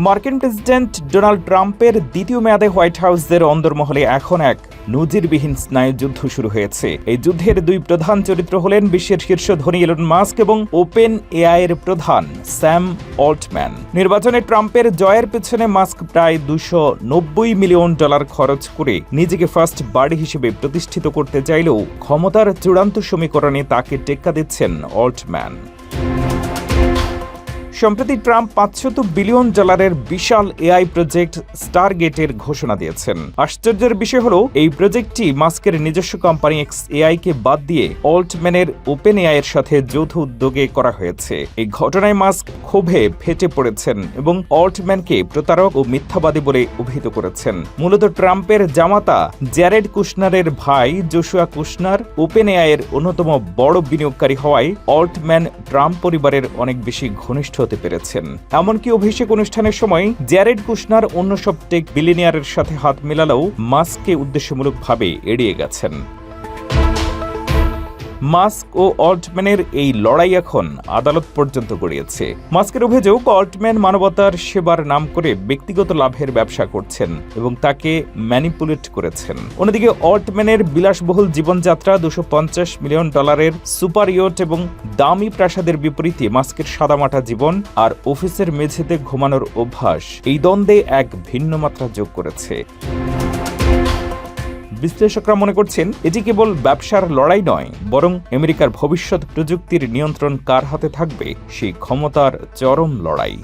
মার্কিন president Donald ট্রাম্পের দ্বিতীয় মেয়াদে হোয়াইট হাউসের অন্দরমহলে এখন এক নজিরবিহীন স্নায়ুযুদ্ধ শুরু হয়েছে। এই যুদ্ধের দুই প্রধান চরিত্র হলেন বিশ্বের শীর্ষ ধনী ইলন মাস্ক এবং ওপেন এআই এর প্রধান স্যাম অল্টম্যান। নির্বাচনে ট্রাম্পের জয়ের পেছনে মাস্ক প্রায় $290 মিলিয়ন খরচ করে নিজেকে ফার্স্ট বার্ড হিসেবে প্রতিষ্ঠিত করতে চাইলেও ক্ষমতার চূড়ান্ত সমীকরণে তাকে টেক্কা দিচ্ছেন অল্টম্যান। সম্প্রতি ট্রাম্প $500 বিলিয়ন বিশাল এআই প্রজেক্ট স্টারগেটের ঘোষণা দিয়েছেন। আশ্চর্যের বিষয় হলো এই প্রজেক্টটি মাস্কের নিজস্ব কোম্পানি এক্সএআই কে বাদ দিয়ে অল্টম্যানের ওপেন এআই এর সাথে যৌথ উদ্যোগে করা হয়েছে। এই ঘটনায় মাস্ক ক্ষোভে ফেটে পড়েছেন এবং অল্টম্যানকে প্রতারক ও মিথ্যাবাদী বলে অভিহিত করেছেন। মূলত ট্রাম্পের জামাতা জ্যারেড কুশনারের ভাই জোশুয়া কুশনার ওপেন এআই এর অন্যতম বড় বিনিয়োগকারী হওয়ায় অল্টম্যান ট্রাম্প পরিবারের অনেক বেশি ঘনিষ্ঠ হতে পেরেছেন। এমনকি অভিষেক অনুষ্ঠানের সময় জ্যারেড কুশনার অন্য সব টেক বিলিয়নিয়ারের সাথে হাত মেলালেও মাস্ককে উদ্দেশ্যমূলকভাবে এড়িয়ে গেছেন। মাস্ক ও অল্টম্যানের এই লড়াই এখন আদালত পর্যন্ত গড়িয়েছে। মাস্কের অভিযোগ, অল্টম্যান মানবতার সেবার নাম করে ব্যক্তিগত লাভের ব্যবসা করছেন এবং তাকে ম্যানিপুলেট করেছেন। অন্যদিকে অল্টম্যানের বিলাসবহুল জীবনযাত্রা, $250 মিলিয়ন সুপার ইয়ট এবং দামি প্রাসাদের বিপরীতে মাস্কের সাদামাটা জীবন আর অফিসের মেঝেতে ঘুমানোর অভ্যাস এই দ্বন্দ্বে এক ভিন্ন মাত্রা যোগ করেছে। বিশ্লেষকরা মনে করছেন এটি কেবল ব্যবসার লড়াই নয়, বরং আমেরিকার ভবিষ্যৎ প্রযুক্তির নিয়ন্ত্রণ কার হাতে থাকবে সেই ক্ষমতার চরম লড়াই।